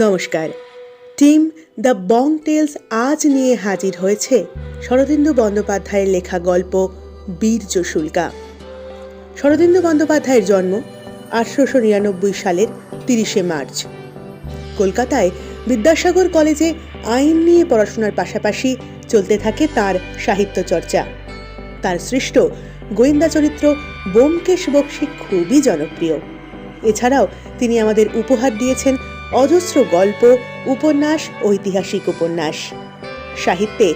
নমস্কার। Team the Bong tales আজ নিয়ে হাজির হয়েছে শরদিন্দু বন্দ্যোপাধ্যায়ের লেখা গল্প বীর্য শুল্কা। শরদিন্দু বন্দ্যোপাধ্যায়ের জন্ম 1899 সালের 30শে মার্চ। কলকাতায় বিদ্যাসাগর কলেজে আইন নিয়ে পড়াশোনার পাশাপাশি চলতে থাকে তার সাহিত্য চর্চা। তার সৃষ্ট গোয়েন্দা চরিত্র ব্যোমকেশ বক্সী খুবই জনপ্রিয়। এছাড়াও তিনি আমাদের উপহার দিয়েছেন অজস্র গল্প, উপন্যাস, ঐতিহাসিক উপন্যাস। সাহিত্যে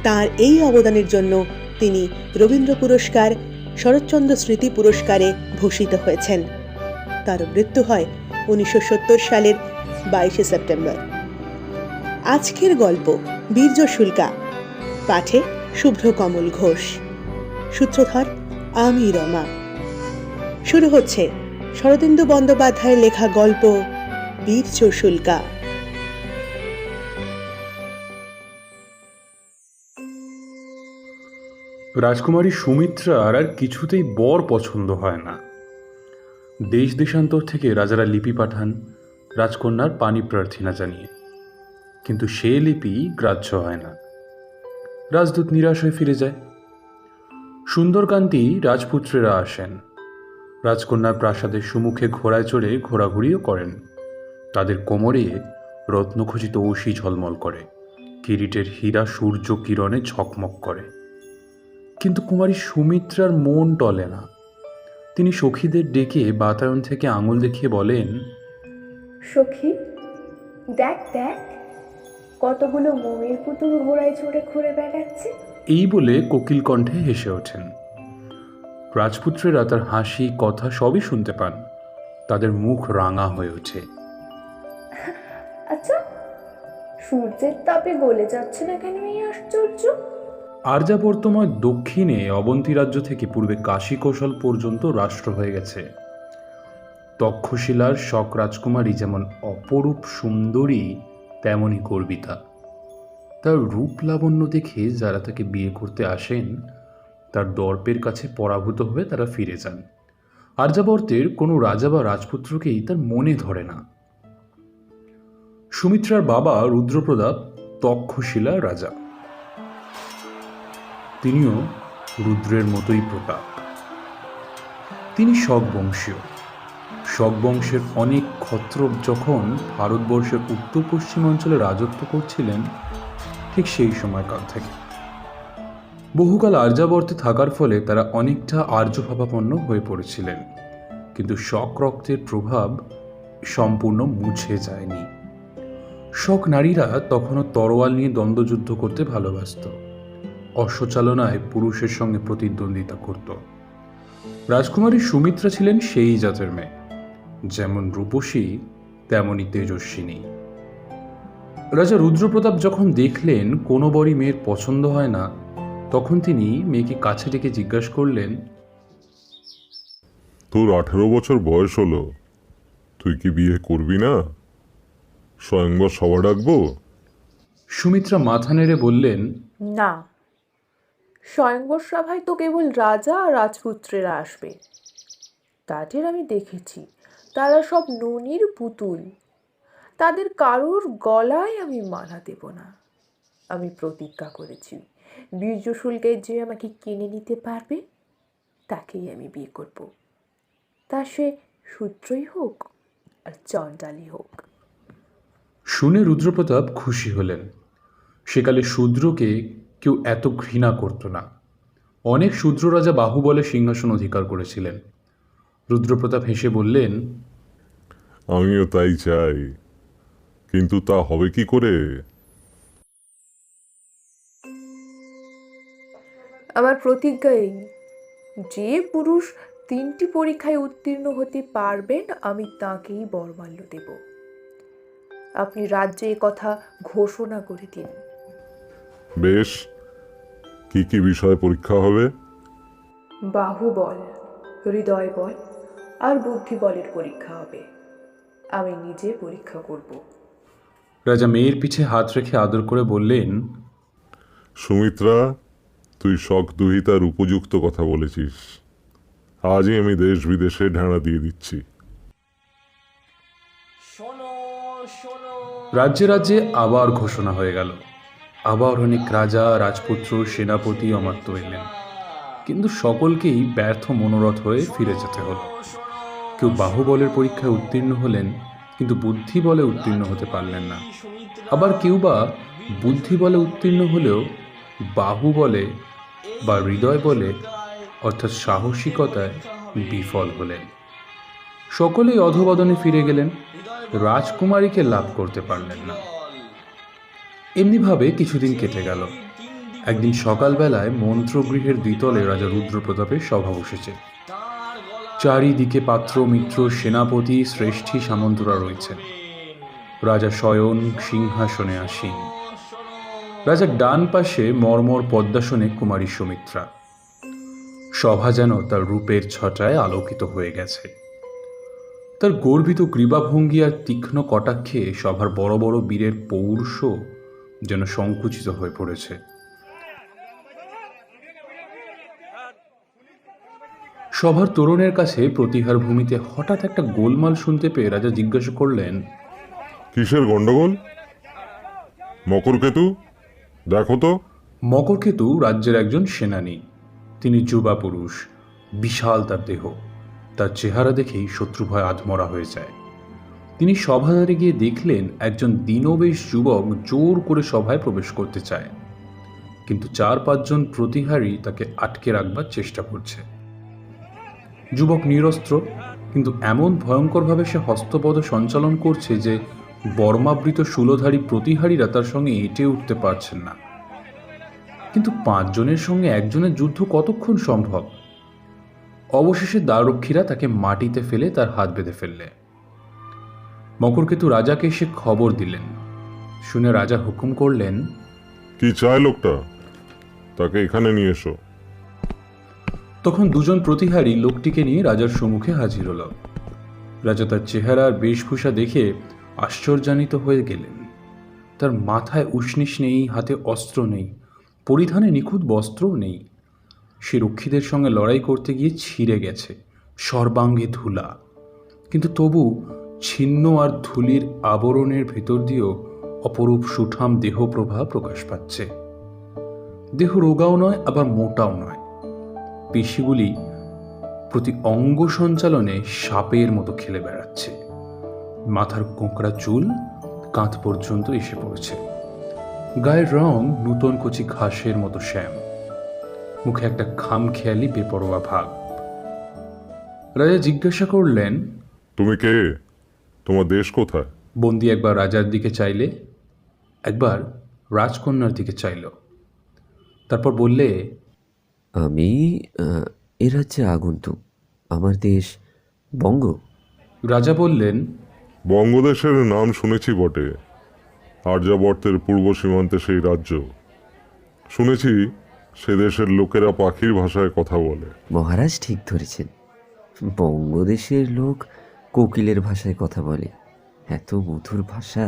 তার এই অবদানের জন্য তিনি রবীন্দ্র পুরস্কার, শরৎচন্দ্র স্মৃতি পুরস্কারে ভূষিত হয়েছেন। তার মৃত্যু হয় 1970 সালের 22শে সেপ্টেম্বর। আজকের গল্প বীর্য শুল্কা, পাঠে শুভ্র কমল ঘোষ, সূত্রধর আমি রমা। শুরু হচ্ছে শরদিন্দু বন্দ্যোপাধ্যায়ের লেখা গল্প বীর্য শুল্কা। রাজকুমারী সুমিত্রার আর কিছুতেই বর পছন্দ হয় না। দেশ দেশান্তর থেকে রাজারা লিপি পাঠান রাজকন্যার পানি প্রার্থনা জানিয়ে, কিন্তু সে লিপি গ্রাহ্য হয় না। রাজদূত নিরাশ হয়ে ফিরে যায়। সুন্দরকান্তি রাজপুত্রেরা আসেন, রাজকন্যার প্রাসাদের সুমুখে ঘোড়ায় চড়ে ঘোরাঘুরিও করেন। তাদের কোমরে রত্নখচিত ঐশী ঝলমল করে, কিরিটের হীরা সূর্য কিরণে ঝকমক করে। কিন্তু কুমারী সুমিত্রার মন টলে না। তিনি সখীদের ডেকে বাতায়ন থেকে আঙুল দেখিয়ে বলেন, সখী, দেখ দেখ, কতগুলো মোমের পুতুল ঘোড়ায় চড়ে ঘুরে বেড়াচ্ছে। এই বলে কোকিল কণ্ঠে হেসে ওঠেন। রাজপুত্রেরা তার হাসি কথা সবই শুনতে পান। তাদের মুখ রাঙা হয়ে ওঠে। আচ্ছা, সূর্যের তাপে গলে যাচ্ছে না কেন এই আশ্চর্য? আর্যাবর্তময় দক্ষিণে অবন্তী রাজ্য থেকে পূর্বে কাশী কৌশল পর্যন্ত রাষ্ট্র হয়ে গেছে। তক্ষশিলার শক রাজকুমারী যেমন অপরূপ সুন্দরী, তেমনই গর্বিতা। তার রূপ লাবণ্য দেখে যারা তাকে বিয়ে করতে আসেন, তার দর্পের কাছে পরাভূত হয়ে তারা ফিরে যান। আর্যাবর্তের কোনো রাজা বা রাজপুত্রকেই তার মনে ধরে না। সুমিত্রার বাবা রুদ্রপ্রতাপ তক্ষশিলার রাজা। তিনিও রুদ্রের মতোই প্রতাপ। তিনি শক বংশীয়। শক বংশের অনেক ক্ষত্রপ যখন ভারতবর্ষের উত্তর পশ্চিমাঞ্চলে রাজত্ব করছিলেন, ঠিক সেই সময়কাল থেকে। বহুকাল আর্যাবর্তে থাকার ফলে তারা অনেকটা আর্যভাবাপন্ন হয়ে পড়েছিলেন, কিন্তু শক রক্তের প্রভাব সম্পূর্ণ মুছে যায়নি। শক নারীরা তখনও তরোয়াল নিয়ে দ্বন্দ্বযুদ্ধ করতে ভালোবাসত, অশ্বচালনায় পুরুষের সঙ্গে প্রতিদ্বন্দ্বিতা করত। রাজকুমারী সুমিত্রা ছিলেন সেই জাতের মেয়ে, যেমন রূপসী তেমনই তেজস্বিনী। রাজা রুদ্রপ্রতাপ যখন দেখলেন কোনো বরই মেয়ের পছন্দ হয় না, তখন তিনি মেয়েকে কাছে ডেকে জিজ্ঞাসা করলেন, তোর 18 বছর বয়স হলো, তুই কি বিয়ে করবি না? স্বয়ংবর সভা ডাকবো? সুমিত্রা মাথা নেড়ে বললেন, না, স্বয়ংবর সভায় তো কেবল রাজা আর রাজপুত্রেরা আসবে। তাদের আমি দেখেছি, তারা সব ননির পুতুল। তাদের কারোর গলায় আমি মালা দেব না। আমি প্রতিজ্ঞা করেছি, বীর্য শুল্কে যে আমাকে কিনে নিতে পারবে, তাকেই আমি বিয়ে করব। তা সে শূদ্রই হোক আর চণ্ডালী হোক। শুনে রুদ্রপ্রতাপ খুশি হলেন। সেকালে শূদ্রকে কেউ এত ঘৃণা করত না। অনেক শূদ্র রাজা বাহুবলে সিংহাসন অধিকার করেছিলেন। রুদ্রপ্রতাপ হেসে বললেন, আমিও তাই চাই, কিন্তু তা হবে কি করে? আমার প্রতিজ্ঞা এই, যে পুরুষ 3টি পরীক্ষায় উত্তীর্ণ হতে পারবেন, আমি তাকেই বরমাল্য দেব। আপনি রাজ্যে কথা ঘোষণা করে দিন। বেশ, কি কি বিষয়ে পরীক্ষা হবে? বাহুবল, হৃদয় বল আর বুদ্ধিবলের পরীক্ষা হবে। আমি নিজে পরীক্ষা করব। রাজা মেয়ের পিঠে হাত রেখে আদর করে বললেন, সুমিত্রা, তুই শক দুহিতার উপযুক্ত কথা বলেছিস। আজই আমি দেশ বিদেশে ঢাঁড়া দিয়ে দিচ্ছি। রাজ্যে রাজ্যে আবার ঘোষণা হয়ে গেল। আবার অনেক রাজা, রাজপুত্র, সেনাপতি অমাত্য এলেন, কিন্তু সকলকেই ব্যর্থ মনোরথ হয়ে ফিরে যেতে হলো। কেউ বাহুবলের পরীক্ষায় উত্তীর্ণ হলেন, কিন্তু বুদ্ধি বলে উত্তীর্ণ হতে পারলেন না। আবার কেউ বা বুদ্ধি বলে উত্তীর্ণ হলেও বাহুবলে বা হৃদয় বলে অর্থাৎ সাহসিকতায় বিফল হলেন। সকলেই অধঃপতনে ফিরে গেলেন, রাজকুমারীকে লাভ করতে পারলেন না। এমনিভাবে কিছুদিন কেটে গেল। একদিন সকালবেলায় মন্ত্রগৃহের দ্বিতলে রাজা রুদ্রপ্রতাপের সভা বসেছে। চারিদিকে পাত্র, মিত্র, সেনাপতি, শ্রেষ্ঠী, সামন্তরা রয়েছেন। রাজা শয়ন সিংহাসনে আসীন। রাজার ডান পাশে মর্মর পদ্মাসনে কুমারী সুমিত্রা। সভা যেন তার রূপের ছটায় আলোকিত হয়ে গেছে। তার গর্বিত গ্রীবাভঙ্গি আর তীক্ষ্ণ কটাক্ষে সভার বড় বড় বীরের পৌরুষ যেন সংকুচিত হয়ে পড়েছে। সভার তরুণের কাছে প্রতিহার ভূমিতে হঠাৎ একটা গোলমাল শুনতে পেয়ে রাজা জিজ্ঞাসা করলেন, কিসের গন্ডগোল? মকরকেতু, দেখো তো। মকরকেতু রাজ্যের একজন সেনানী। তিনি যুবা পুরুষ, বিশাল তার দেহ। তার চেহারা দেখেই শত্রুভয় আধমরা হয়ে যায়। তিনি সভাধারে গিয়ে দেখলেন একজন দীনবেশ যুবক জোর করে সভায় প্রবেশ করতে চায়, কিন্তু 4-5 জন প্রতিহারী তাকে আটকে রাখবার চেষ্টা করছে। যুবক নিরস্ত্র, কিন্তু এমন ভয়ঙ্করভাবে সে হস্তপদ সঞ্চালন করছে যে বর্মাবৃত শূলধারী প্রতিহারীরা তার সঙ্গে এঁটে উঠতে পারছেন না। কিন্তু 5 জনের সঙ্গে একজনের যুদ্ধ কতক্ষণ সম্ভব? অবশেষে দ্বাররক্ষীরা তাকে মাটিতে ফেলে তার হাত বেঁধে ফেললে। মকরকেতু রাজাকে এসে খবর দিলেন। শুনে রাজা হুকুম করলেন, কি চায় লোকটা? তাকে এখানে নিয়ে এসো। তখন 2 জন প্রতিহারী লোকটিকে নিয়ে রাজার সম্মুখে হাজির হল। রাজা তার চেহারার বেশভূষা দেখে আশ্চর্যান্বিত হয়ে গেলেন। তার মাথায় উষ্ণিস নেই, হাতে অস্ত্র নেই, পরিধানে নিখুঁত বস্ত্রও নেই। সে রক্ষীদের সঙ্গে লড়াই করতে গিয়ে ছিঁড়ে গেছে, সর্বাঙ্গে ধুলা, কিন্তু তবু ছিন্ন আর ধুলির আবরণের ভেতর দিয়েও অপরূপ সুঠাম দেহপ্রভা প্রকাশ পাচ্ছে। দেহ রোগাও নয়, আবার মোটাও নয়। পেশিগুলি প্রতি অঙ্গ সঞ্চালনে সাপের মতো খেলে বেড়াচ্ছে। মাথার কোঁকড়া চুল কাঁধ পর্যন্ত এসে পড়েছে। গায়ের রং নূতন কচি ঘাসের মতো শ্যাম। মুখে একটা খামখেয়ালি বেপরোয়া ভাব। রাজা জিজ্ঞাসা করলেন, তুমি কে? তোমার দেশ কোথায়? বন্দি একবার রাজার দিকে চাইলে, একবার রাজকন্যার দিকে চাইল। তারপর বললে, আমি এ রাজ্যে আগন্তুক। আমার দেশ বঙ্গ। রাজা বললেন, বঙ্গদেশের নাম শুনেছি বটে। আর্যাবর্তের পূর্ব সীমান্তে সেই রাজ্য। শুনেছি সে দেশের লোকেরা পাখির ভাষায় কথা বলে। মহারাজ ঠিক ধরেছেন। বঙ্গদেশের লোক কোকিলের ভাষায় কথা বলে। এত মধুর ভাষা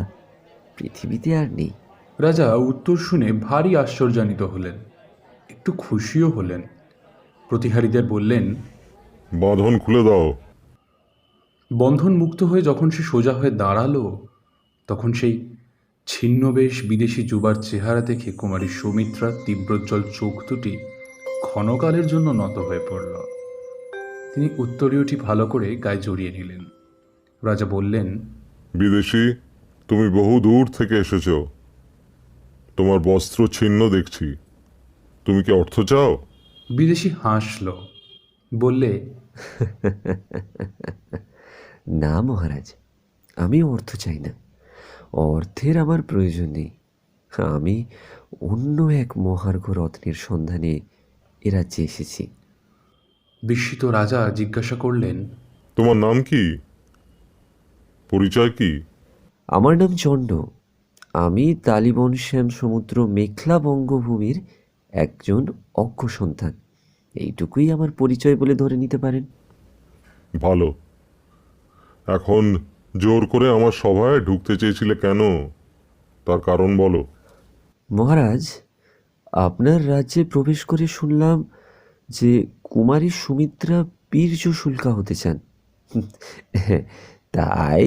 পৃথিবীতে আর নেই। রাজা উত্তর শুনে ভারী আশ্চর্যান্বিত হলেন, একটু খুশিও হলেন। প্রতিহারীদের বললেন, বাঁধন খুলে দাও। বন্ধন মুক্ত হয়ে যখন সে সোজা হয়ে দাঁড়ালো, তখন সেই ছিন্নবেশ বিদেশি যুবার চেহারা দেখে কুমারী সুমিত্রার তীব্রোজ্জ্বল চোখ দুটি ক্ষণকালের জন্য নত হয়ে পড়ল। তিনি উত্তরীয়টি ভালো করে গায়ে জড়িয়ে নিলেন। রাজা বললেন, বিদেশি, তুমি বহু দূর থেকে এসেছ। তোমার বস্ত্র ছিন্ন দেখছি। তুমি কি অর্থ চাও? বিদেশি হাসল, বললে, না মহারাজ, আমি অর্থ চাই না। অর্থের আমার প্রয়োজন নেই। আমি অন্য এক মহার্ঘ রত্নের সন্ধানে এ রাজ্যে এসেছি। বিস্মিত রাজা জিজ্ঞাসা করলেন, তোমার নাম কি? পরিচয় কি? আমার নাম চণ্ড। আমি তালিবন শ্যাম সমুদ্র মেখলা বঙ্গভূমির একজন অজ্ঞ সন্তান। এইটুকুই আমার পরিচয় বলে ধরে নিতে পারেন। ভালো। এখন জোর করে আমার সভায় ঢুকতে চেয়েছিলে কেন? তার কারণ বলো। মহারাজ, আপনার রাজ্যে প্রবেশ করে শুনলাম যে কুমারী সুমিত্রা বীর্য শুল্কা হতে চান। তাই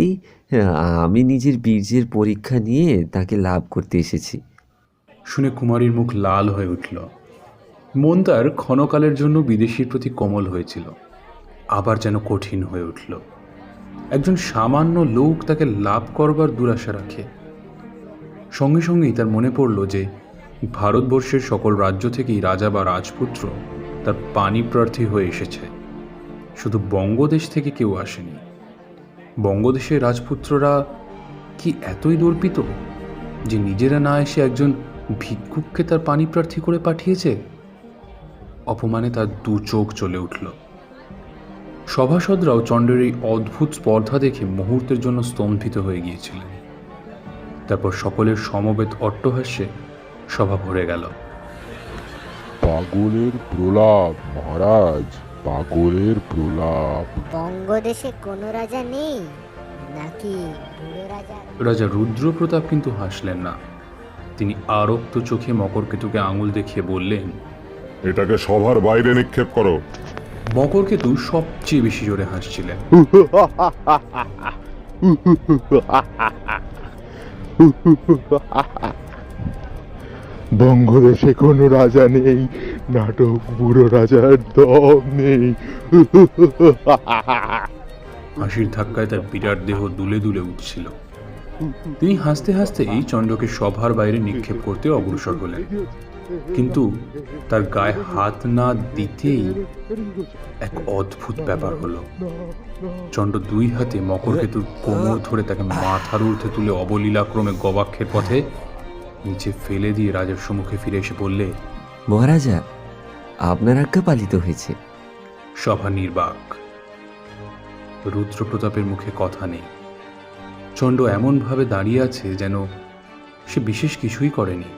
আমি নিজের বীর্যের পরীক্ষা নিয়ে তাকে লাভ করতে এসেছি। শুনে কুমারীর মুখ লাল হয়ে উঠল। মন তার ক্ষণকালের জন্য বিদেশীর প্রতি কোমল হয়েছিল, আবার যেন কঠিন হয়ে উঠল। একজন সামান্য লোক তাকে লাভ করবার দুরাশা রাখে। সঙ্গে সঙ্গেই তার মনে পড়ল যে ভারতবর্ষের সকল রাজ্য থেকেই রাজা বা রাজপুত্র তার পানি প্রার্থী হয়ে এসেছে, শুধু বঙ্গদেশ থেকে কেউ আসেনি। বঙ্গদেশের রাজপুত্ররা কি এতই দর্পিত যে নিজেরা না এসে একজন ভিক্ষুককে তার পানি প্রার্থী করে পাঠিয়েছে? অপমানে তার দু চোখ চলে উঠল। সভাসদরাও চণ্ডের এই অদ্ভুত স্পর্ধা দেখে মুহূর্তের জন্য স্তম্ভিত হয়ে গিয়েছিলেন। তারপর সকলের সমবেত অট্টহাস্যে সভা ভরে গেল। পাগলের প্রলাপ মহারাজ, পাগলের প্রলাপ। বঙ্গদেশে কোনো রাজা নেই নাকি বুড়ো রাজা? রাজা রুদ্রপ্রতাপ কিন্তু হাসলেন না। তিনি আরক্ত চোখে মকরকেতুকে আঙুল দেখিয়ে বললেন, এটাকে সভার বাইরে নিক্ষেপ করো। মকরকেতু সবচেয়ে বেশি জোরে হাসছিলেন। বঙ্গদেশে কোনো রাজা নেই, নাটক বুড়ো রাজার দম নেই। হাসির ধাক্কায় তার বিরাট দেহ দুলে দুলে উঠছিল। তিনি হাসতে হাসতেই চণ্ডকে সভার বাইরে নিক্ষেপ করতে অগ্রসর হলেন, কিন্তু তার গায়ে হাত না দিতেই এক অদ্ভুত ব্যাপার হলো। চণ্ড দুই হাতে মকরকেতুর কোমর ধরে তাকে মাথার ঊর্ধ্বে তুলে অবলীলাক্রমে গবাক্ষের পথে নিচে ফেলে দিয়ে রাজার সম্মুখে ফিরে এসে বললে, মহারাজা, আপনার আজ্ঞা পালিত হয়েছে। সভা নির্বাক। রুদ্রপ্রতাপের মুখে কথা নেই। চণ্ড এমনভাবে দাঁড়িয়ে আছে যেন সে বিশেষ কিছুই করেনি,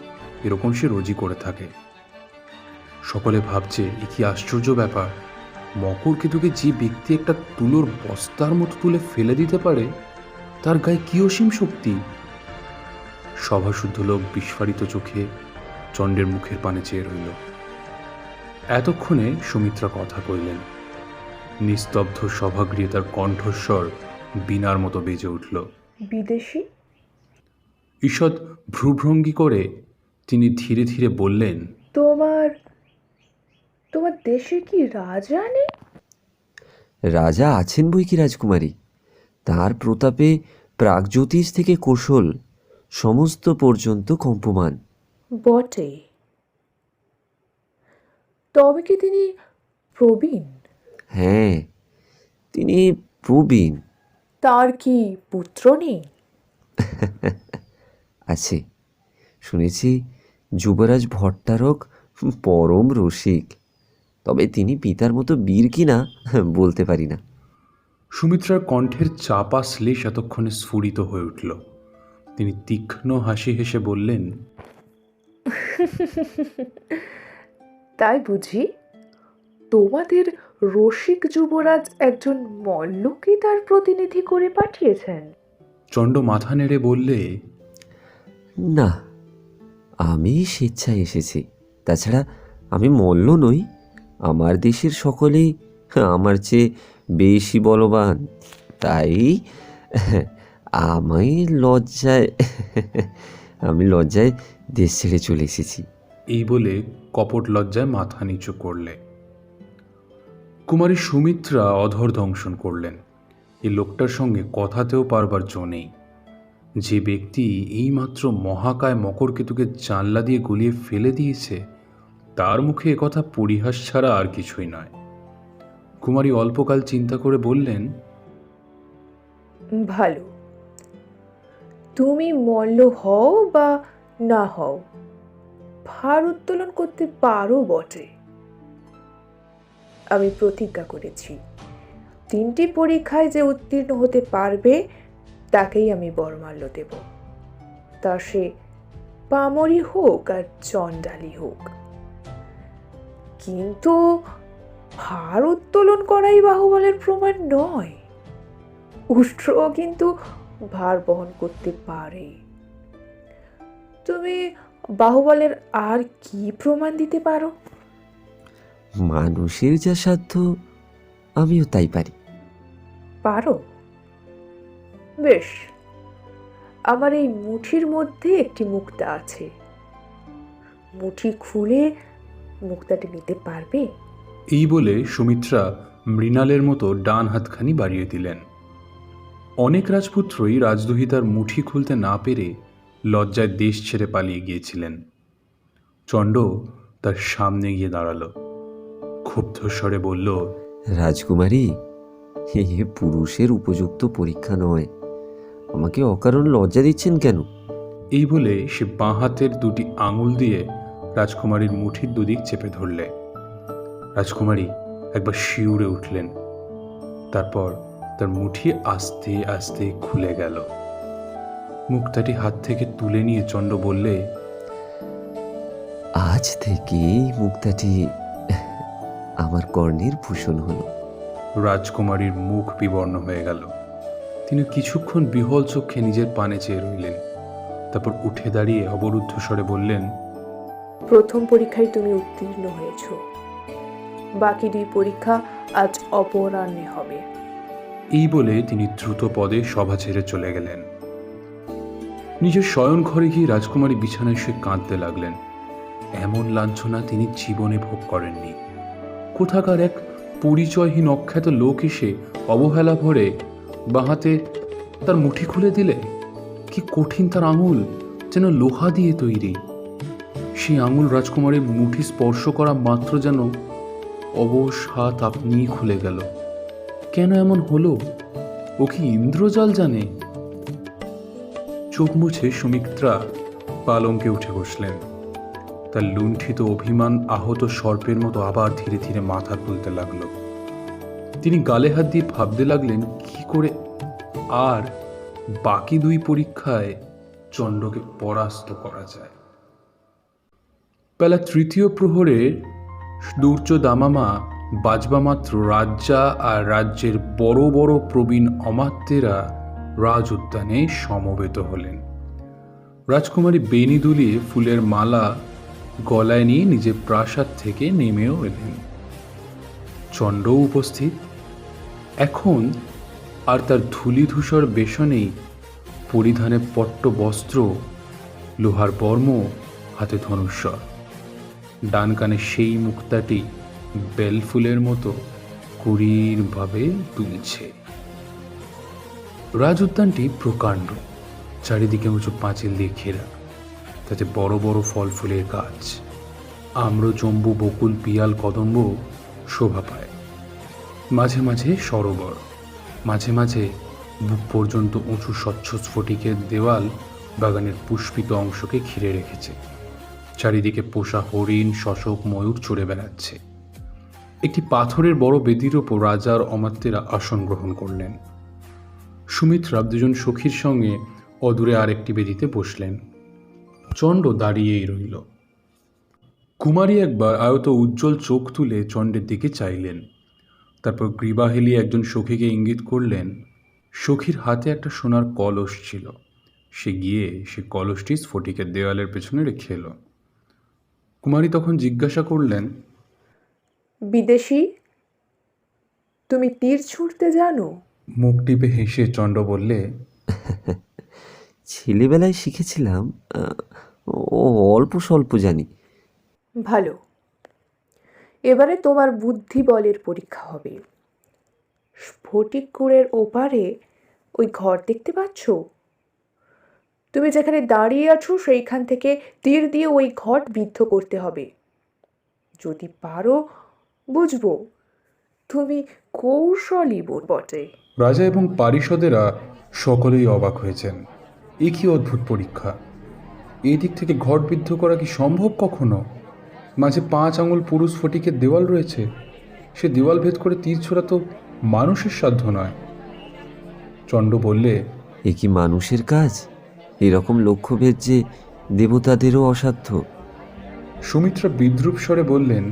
এরকম সে রোজই করে থাকে। সকলে ভাবছে এ কি আশ্চর্য ব্যাপার, মকরকেতুকে যে ব্যক্তি একটা তুলোর বস্তার মতো তুলে ফেলে দিতে পারে, তার গায়ে কি অসীম শক্তি। সভাশুদ্ধ লোক বিস্ফারিত চোখে চণ্ডের মুখের পানে চেয়ে রইল। এতক্ষণে সুমিত্রা কথা কইলেন। নিস্তব্ধ সভাগৃহে তার কণ্ঠস্বর বীণার মতো বেজে উঠল। বিদেশি? ঈষৎ ভ্রুভঙ্গি করে তিনি ধীরে ধীরে বললেন, তোমার তোমার দেশে কি রাজা নেই? রাজা আছেন বই কি রাজকুমারী, তার প্রতাপে প্রাগজ্যোতিষ থেকে কৌশল সমস্ত পর্যন্ত কম্পমান। বটে, তবে কি তিনি প্রবীণ? হ্যাঁ, তিনি প্রবীণ। তার কি পুত্র নেই? আছে, শুনেছি যুবরাজ ভট্টারক পরম রসিক, তবে তিনি পিতার মতো বীর কিনা বলতে পারি না। সুমিত্রার কণ্ঠের চাপা শ্লেষ এতক্ষণে স্ফুরিত হয়ে উঠল। তিনি তীক্ষ্ণ হাসি হেসে বললেন, তাই বুঝি তোমাদের রসিক যুবরাজ একজন মল্লকে তার প্রতিনিধি করে পাঠিয়েছেন? চণ্ড মাথা নেড়ে বললে, না, আমি স্বেচ্ছায় এসেছি। তাছাড়া আমি মল্ল নই, আমার দেশের সকলেই আমার চেয়ে বেশি বলবান, তাই আমি লজ্জায় দেশ ছেড়ে চলে এসেছি। এই বলে কপট লজ্জায় মাথা নিচু করলে। কুমারী সুমিত্রা অধর দংশন করলেন। এই লোকটার সঙ্গে কথাতেও পারবার জো নেই। যে ব্যক্তি এইমাত্র মহাকায় মকরকেতুকে জানলা দিয়ে গলিয়ে ফেলে দিয়েছে, তার মুখে একথা পরিহাস ছাড়া আর কিছুই নয়। কুমারী অল্পকাল চিন্তা করে বললেন, ভালো, তুমি মল্ল হও বা না হও, ভার উত্তোলন করতে পারো বটে। আমি প্রতিজ্ঞা করেছি, 3টি পরীক্ষায় যে উত্তীর্ণ হতে পারবে তাকেই আমি বরমাল্য দেব, তা সে পামরি হোক আর চণ্ডালী হোক। কিন্তু ভার উত্তোলন করাই বাহুবলের প্রমাণ নয়। উষ্ট্রও কিন্তু ভার বহন করতে পারে। তুমি বাহুবলের আর কি প্রমাণ দিতে পারো? মানুষের যা সাধ্য আমিও তাই পারি। পারো? বেশ, আমার এই মুঠির মধ্যে একটি মুক্তা আছে। মুঠি খুলে মুক্তাটি নিতে পারবে? এই বলে সুমিত্রা মৃণালের মতো ডান হাতখানি বাড়িয়ে দিলেন। অনেক রাজপুত্রই রাজদুহিতার মুঠি খুলতে না পেরে লজ্জায় দেশ ছেড়ে পালিয়ে গিয়েছিলেন। চণ্ড তার সামনে গিয়ে দাঁড়ালো, ক্ষুব্ধ স্বরে বলল, রাজকুমারী, এ পুরুষের উপযুক্ত পরীক্ষা নয়। আমাকে অকারণ লজ্জা দিচ্ছেন কেন? এই বলে সে বাঁ হাতের দুটি আঙুল দিয়ে রাজকুমারীর মুঠির দুদিক চেপে ধরলে। রাজকুমারী একবার শিউরে উঠলেন। তারপর তার মুঠি আস্তে আস্তে খুলে গেল। মুক্তাটি হাত থেকে তুলে নিয়ে চণ্ড বললে, আজ থেকে এই মুক্তাটি আমার কর্ণের ভূষণ হলো। রাজকুমারীর মুখ বিবর্ণ হয়ে গেল। তিনি কিছুক্ষণ বিহ্বল চোখে নিজের পানে চেয়ে রইলেন। তারপর উঠে দাঁড়িয়ে অবরুদ্ধ স্বরে বললেন, প্রথম পরীক্ষায় তুমি উত্তীর্ণ হয়েছ। বাকি 2 পরীক্ষা আজ অপরাহ্নে হবে। এই বলে তিনি দ্রুত পদে সভা ছেড়ে চলে গেলেন। নিজের শয়ন ঘরে গিয়ে রাজকুমারী বিছানায় শুয়ে কাঁদতে লাগলেন। এমন লাঞ্ছনা তিনি জীবনে ভোগ করেননি। কোথাকার এক পরিচয়হীন অখ্যাত লোক এসে অবহেলা ভরে বাঁহাতে তার মুঠি খুলে দিলে। কি কঠিন তার আঙুল, যেন লোহা দিয়ে তৈরি। সেই আঙুল রাজকুমারীর মুঠি স্পর্শ করা মাত্র যেন অবশ হাত আপনিই খুলে গেল। কেন এমন হলো? ও কি ইন্দ্রজাল জানে? চোখ মুছে সুমিত্রা পালঙ্কে উঠে বসলেন। তার লুণ্ঠিত অভিমান আহত সর্পের মতো আবার ধীরে ধীরে মাথা তুলতে লাগলো। তিনি গালে হাত দিয়ে ভাবতে লাগলেন কি করে আর বাকি 2 পরীক্ষায় চণ্ডকে পরাস্ত করা যায়। বেলা 3য় প্রহরের দূর্য দামামা বাজবা মাত্র রাজ্যা আর রাজ্যের বড় বড় প্রবীণ অমাত্যেরা রাজ উদ্যানে সমবেত হলেন। রাজকুমারী বেনি দুলিয়ে ফুলের মালা গলায় নিয়ে নিজের প্রাসাদ থেকে নেমেও এলেন। চণ্ডও উপস্থিত। এখন আর তার ধূলিধূসর বেশনেই পরিধানে পট্ট বস্ত্র, লোহার বর্ম, হাতে ধনুস্বর। ডান কানে সেই মুক্তাটি বেলফুলের মতো কুড়িরভাবে দুলছে। রাজ উদ্যানটি প্রকাণ্ড, চারিদিকে উঁচু পাঁচিল দিয়ে ঘেরা। তাতে বড় বড় ফল ফুলের গাছ, আম্র, জম্বু, বকুল, পিয়াল, কদম্ব শোভা পায়। মাঝে মাঝে সরোবর, মাঝে মাঝে বুক পর্যন্ত উঁচু স্বচ্ছ স্ফটিকের দেওয়াল বাগানের পুষ্পিত অংশকে ঘিরে রেখেছে। চারিদিকে পোষা হরিণ, শশক, ময়ূর চড়ে বেড়াচ্ছে। একটি পাথরের বড় বেদির ওপর রাজার অমাত্যেরা আসন গ্রহণ করলেন। সুমিত্রা 2 সখীর সঙ্গে অদূরে আরেকটি বেদিতে বসলেন। চণ্ড দাঁড়িয়েই রইল। কুমারী একবার আয়ত উজ্জ্বল চোখ তুলে চণ্ডের দিকে চাইলেন। তারপর গ্রীবা হেলিয়ে একজন সখীকে ইঙ্গিত করলেন। সখীর হাতে একটা সোনার কলস ছিল। সে গিয়ে সে কলসটি স্ফটিকের দেওয়ালের পেছনে রেখে এলো। কুমারী তখন জিজ্ঞাসা করলেন, বিদেশি, তুমি তীর ছুঁড়তে জানো? মুখ টিপে হেসে চণ্ড বললে, ছেলেবেলায় শিখেছিলাম, ও অল্প স্বল্প জানি। ভালো, এবারে তোমার বুদ্ধি বলের পরীক্ষা হবে। স্ফটিকগুড়ের ওপারে ওই ঘর দেখতে পাচ্ছ? তুমি যেখানে দাঁড়িয়ে আছো সেইখান থেকে তীর দিয়ে ওই ঘট বিদ্ধ করতে হবে। যদি পারো বুঝবো তুমি কৌশলী বটে। রাজা এবং পারিষদেরা সকলেই অবাক হয়েছেন। এ কি অদ্ভুত পরীক্ষা! এই দিক থেকে ঘট বিদ্ধ করা কি সম্ভব কখনো? মাঝে 5 আঙুল পুরু স্ফটিকের দেওয়াল রয়েছে। সে দেওয়াল ভেদ করে তীর ছোড়া তো মানুষের সাধ্য নয়। চণ্ড বললে, এ কি মানুষের কাজ? এরকম লক্ষ্যভেদ যে দেবতাদেরও অসাধ্য। সুমিত্রা বিদ্রূপ স্বরে বললেন,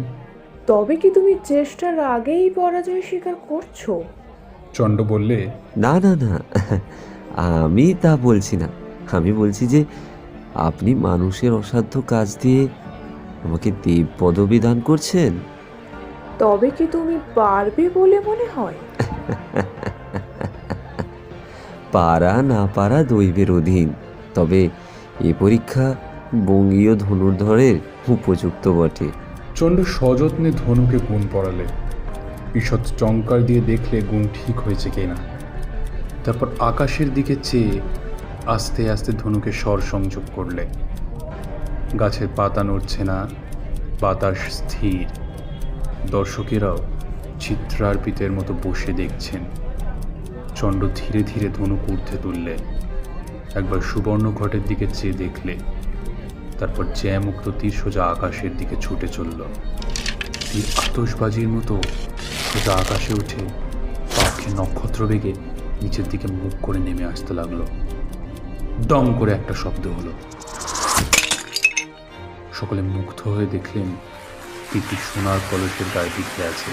তবে কি তুমি চেষ্টার আগেই পরাজয় স্বীকার করছো? চণ্ড বললে, না না না, আমি তা বলছি না। আমি বলছি যে আপনি মানুষের অসাধ্য কাজ দিয়ে আমাকে দেব পদবি দান করছেন। তবে কি তুমি পারবে বলে মনে হয়? পারা না পারা দৈবের অধীন। তবে এ পরীক্ষা বঙ্গীয় ধনুর্ধরের উপযুক্ত বটে। চণ্ড সযত্নে ধনুকে গুণ পড়ালে, ঈষৎ চমকার দিয়ে দেখলে গুণ ঠিক হয়েছে কিনা। তারপর আকাশের দিকে চেয়ে আস্তে আস্তে ধনুকে স্বর সংযোগ করলে। গাছের পাতা নড়ছে না, বাতাস স্থির। দর্শকেরাও চিত্রার্পিতের মতো বসে দেখছেন। চণ্ড ধীরে ধীরে ধনুক ঊর্ধ্বে তুললে, একবার সুবর্ণ ঘটের দিকে চেয়ে দেখলে, তারপর জ্যামুক্ত তীর সোজা আকাশের দিকে ছুটে চলল। তীর আতশবাজির মতো সোজা আকাশে উঠে পাখি নক্ষত্র বেগে নিচের দিকে মুখ করে নেমে আসতে লাগলো। দম করে একটা শব্দ হলো। সকলে মুগ্ধ হয়ে দেখলেন তীরটি সোনার কলসের গায়ে বিধে আছে।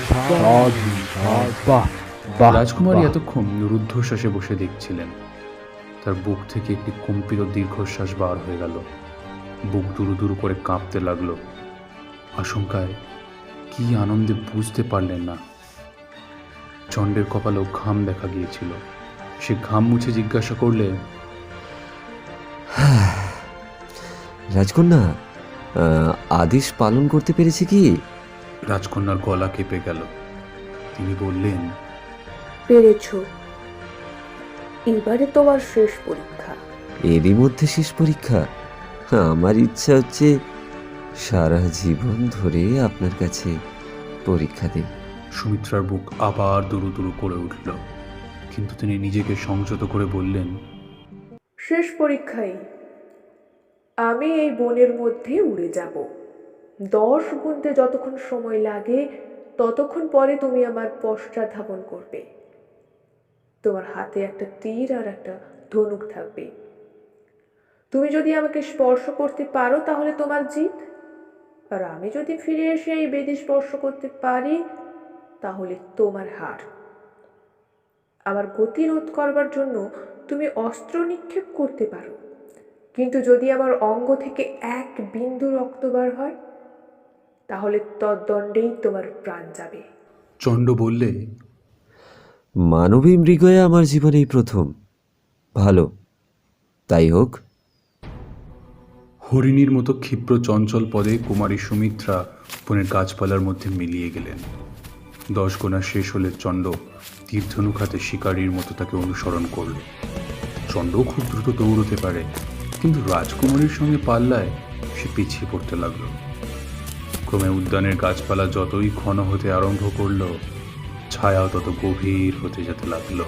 রাজকুমারী এতক্ষণ রুদ্ধশ্বাসে বসে দেখছিলেন। তার বুক থেকে একটি কম্পিত দীর্ঘশ্বাস বার হয়ে গেল। বুক দুরু দুরু করে কাঁপতে লাগলো। আশঙ্কায় কি আনন্দে বুঝতে পারলেন না। চণ্ডের কপালেও ঘাম দেখা গিয়েছিল। সে ঘাম মুছে জিজ্ঞাসা করলে, রাজকন্যা, আদেশ পালন করতে পেরেছে কি? রাজকন্যার গলা কেঁপে গেল। তিনি বললেন, পেরেছ। এবারে তোমার শেষ পরীক্ষা। এরই মধ্যে শেষ পরীক্ষা? আমার ইচ্ছা হচ্ছে সারা জীবন ধরে আপনার কাছে পরীক্ষা দিই। সুমিত্রার বুক আবার দুরু দুরু করে উঠল, কিন্তু তিনি নিজেকে সংযত করে বললেন, শেষ পরীক্ষায় আমি এই বনের মধ্যে উড়ে যাব। 10 গুনতে যতক্ষণ সময় লাগে ততক্ষণ পরে তুমি আমার পশ্চাৎ ধাবন করবে। তোমার হাতে একটা তীর আর একটা ধনুক থাকবে। তুমি যদি আমাকে স্পর্শ করতে পারো তাহলে তোমার জিত, আর আমি যদি ফিরে এসে এই বেদি স্পর্শ করতে পারি তাহলে তোমার হার। আমার গতি রোধ করবার জন্য তুমি অস্ত্র নিক্ষেপ করতে পারো, কিন্তু যদি আমার অঙ্গ থেকে 1 বিন্দু রক্ত বার হয় তাহলে তদ্দণ্ডেই তোমার প্রাণ যাবে। চণ্ড বললে, মানবী মৃগয়া আমার জীবনেই প্রথম। ভালো, তাই হোক। হরিণীর মতো ক্ষিপ্র চঞ্চল পদে কুমারী সুমিত্রা বনের গাছপালার মধ্যে মিলিয়ে গেলেন। 10 গোনা শেষ হলে চণ্ড তীর্ধনুক হাতে শিকারীর মতো তাকে অনুসরণ করল। চণ্ডও খুব দ্রুত দৌড়তে পারে, কিন্তু রাজকুমারীর সঙ্গে পাল্লায় সে পিছিয়ে পড়তে লাগলো। ক্রমে উদ্যানের গাছপালা যতই ঘন হতে আরম্ভ করল, ছায়াও তত গভীর হতে যেতে লাগলো।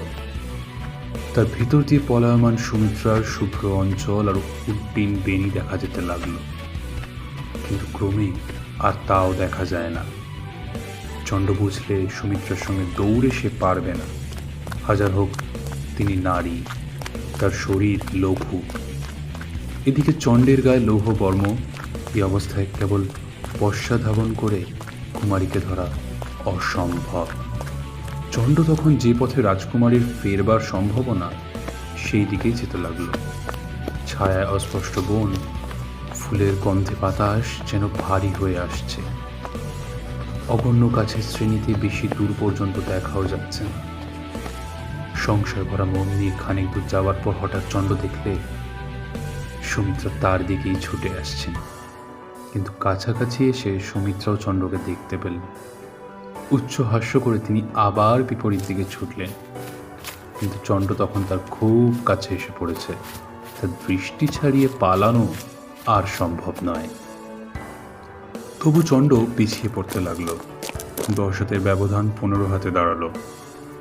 তার ভিতর দিয়ে পলায়মান সুমিত্রার শুভ্র অঞ্চল আর উড্ডীন বেণী দেখা যেতে লাগলো, কিন্তু ক্রমে আর তাও দেখা যায় না। চণ্ড বুঝলে সুমিত্রার সঙ্গে দৌড়ে সে পারবে না। হাজার হোক তিনি নারী, তার শরীর লঘু। এদিকে চণ্ডের গায়ে লৌহ বর্ম। এই অবস্থায় কেবল পশ্চাধাবন করে কুমারীকে ধরা অসম্ভব। চণ্ড তখন যে পথে রাজকুমারীর ফেরবার সম্ভাবনা, সেই দিকেই যেতে লাগলো। ছায়ায় অস্পষ্ট বন, ফুলের গন্ধে বাতাস যেন ভারী হয়ে আসছে। অগণ্য গাছের শ্রেণীতে বেশি দূর পর্যন্ত দেখাও যাচ্ছে না। সংশয় ভরা মন নিয়ে খানিক দূর যাওয়ার পর হঠাৎ চণ্ড দেখলে সুমিত্রা তার দিকেই ছুটে আসছেন। কিন্তু কাছাকাছি এসে সুমিত্রাও চণ্ডকে দেখতে পেলেন। উচ্চ হাস্য করে তিনি আবার বিপরীত দিকে ছুটলেন, কিন্তু চণ্ড তখন তার খুব কাছে এসে পড়েছে। তার দৃষ্টি ছাড়িয়ে পালানো আর সম্ভব নয়। তবু চণ্ড পিছিয়ে পড়তে লাগলো। 10 হাতের ব্যবধান 15 হাতে দাঁড়ালো।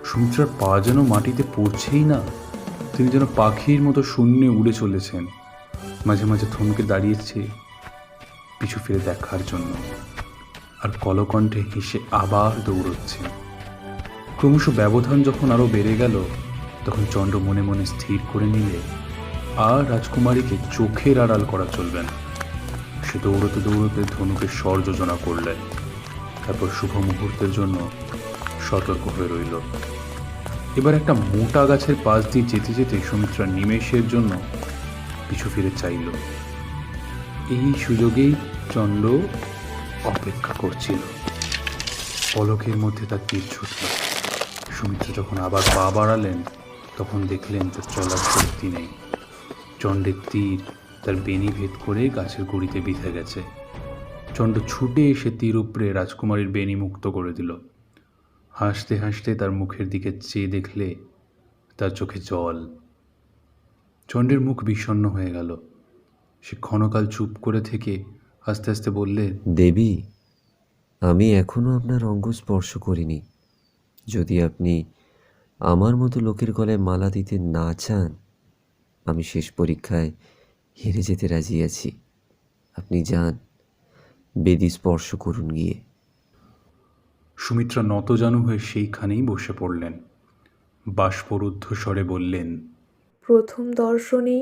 সুমিত্রার পা যেন মাটিতে পড়ছেই না। তিনি যেন পাখির মতো শূন্যে উড়ে চলেছেন। মাঝে মাঝে থমকে দাঁড়িয়েছে পিছু ফিরে দেখার জন্য, আর কলকণ্ঠে হেসে আবার দৌড়চ্ছে। ক্রমশ ব্যবধান যখন আরো বেড়ে গেল, তখন চণ্ড মনে মনে স্থির করে নিলে আর রাজকুমারীকে চোখের আড়াল করা চলবে না। সে দৌড়তে দৌড়তে ধনুকের স্বর যোজনা করলেন। তারপর শুভ মুহূর্তের জন্য সতর্ক হয়ে রইল। এবার একটা মোটা গাছের পাশ দিয়ে যেতে যেতে সুমিত্রা নিমেষের জন্য পিছু ফিরে চাইল। এই সুযোগেই চণ্ড অপেক্ষা করছিল। পলকের মধ্যে তার তীর ছুটল। সুমিত্রা যখন আবার পা বাড়ালেন, তখন দেখলেন তার চলার শক্তি নেই। চণ্ডের তীর তার বেনি ভেদ করে গাছের গুঁড়িতে বিঁধে গেছে। চণ্ড ছুটে এসে তীর উপড়ে রাজকুমারীর বেনি মুক্ত করে দিল। হাসতে হাসতে তার মুখের দিকে চেয়ে দেখলে তার চোখে জল। চণ্ডের মুখ বিষণ্ণ হয়ে গেল। সে ক্ষণকাল চুপ করে থেকে আস্তে আস্তে বললে, দেবী, আমি এখনো আপনার অঙ্গ স্পর্শ করিনি। যদি আপনি আমার মতো লোকের গলায় মালা দিতে না চান, আমি শেষ পরীক্ষায় হেরে যেতে রাজি আছি। আপনি যান, বেদি স্পর্শ করুন গিয়ে। সুমিত্রা নতজানু হয়ে সেইখানেই বসে পড়লেন। বাষ্পরুদ্ধ স্বরে বললেন, প্রথম দর্শনেই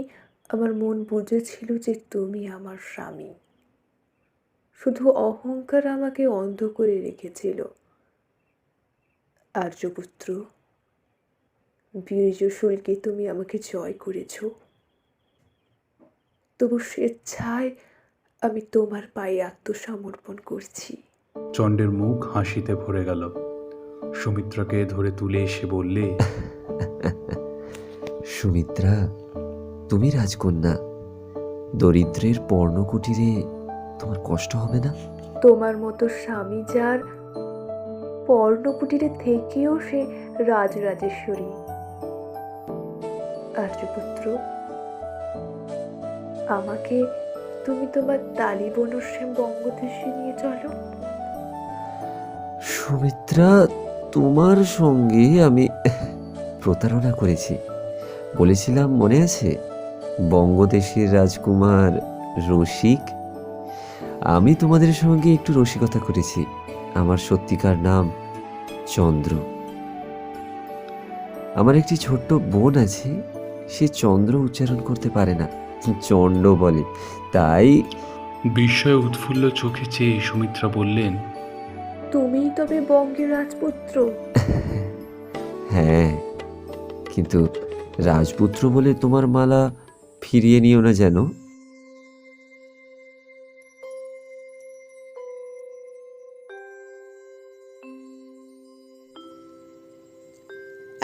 আমার মন বুঝেছিল যে তুমি আমার স্বামী। শুধু অহংকার আমাকে অন্ধ করে রেখেছিল। আর্যপুত্র, বীর্যশুলকে তুমি আমাকে জয় করেছ, তবু স্বেচ্ছায় আমি তোমার পায়ে আত্মসমর্পণ করছি। চণ্ডের মুখ হাসিতে ভরে গেল। সুমিত্রাকে ধরে তুলে এসে বললে, সুমিত্রা, তুমি রাজকন্যা। দরিদ্রের পর্ণকুটিরে তোমার কষ্ট হবে না? তোমার মতো স্বামী যার, পর্ণকুটিরে থেকেও সে রাজরাজেশ্বরী। আর্যপুত্র, আমাকে তুমি তোমার তালি বনশ্যাম বঙ্গদেশে নিয়ে চলো। সুমিত্রা, তোমার সঙ্গে আমি প্রতারণা করেছি। বলেছিলাম, মনে আছে, বঙ্গদেশের রাজকুমার রসিক। আমি তোমাদের সঙ্গে একটু রসিকতা করেছি। আমার সত্যিকার নাম চন্দ্র। আমার একটি ছোট্ট বোন আছে, সে চন্দ্র উচ্চারণ করতে পারে না, চণ্ড বলে। তাই বিস্ময়ে উৎফুল্ল চোখে চেয়ে সুমিত্রা বললেন, তুমিই তবে বঙ্গের রাজপুত্র? হ্যাঁ, কিন্তু রাজপুত্র বলে তোমার মালা ফিরিয়ে নিও না যেন।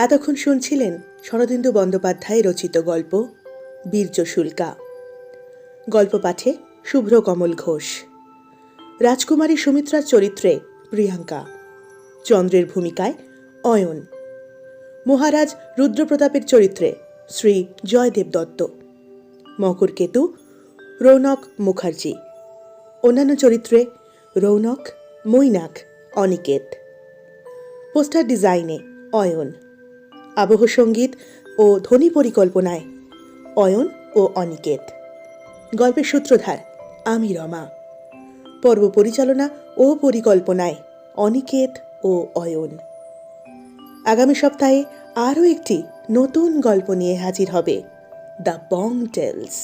এতক্ষণ শুনছিলেন শরদিন্দু বন্দ্যোপাধ্যায় রচিত গল্প বীর্যশুল্কা। গল্প পাঠে শুভ্র কমল ঘোষ। রাজকুমারী সুমিত্রার চরিত্রে প্রিয়াঙ্কা। চন্দ্রের ভূমিকায় অয়ন। মহারাজ রুদ্রপ্রতাপের চরিত্রে শ্রী জয়দেব দত্ত। মকরকেতু রৌনক মুখার্জি। অন্যান্য চরিত্রে রৌনক, মৈনাক, অনিকেত। পোস্টার ডিজাইনে অয়ন। আবহ সঙ্গীত ও ধ্বনি পরিকল্পনায় অয়ন ও অনিকেত। গল্পের সূত্রধার আমি রমা। পর্ব পরিচালনা ও পরিকল্পনায় অনিকেত ও অয়ন। আগামী সপ্তাহে আরও একটি নতুন গল্প নিয়ে হাজির হবে দ্য বং টেলস।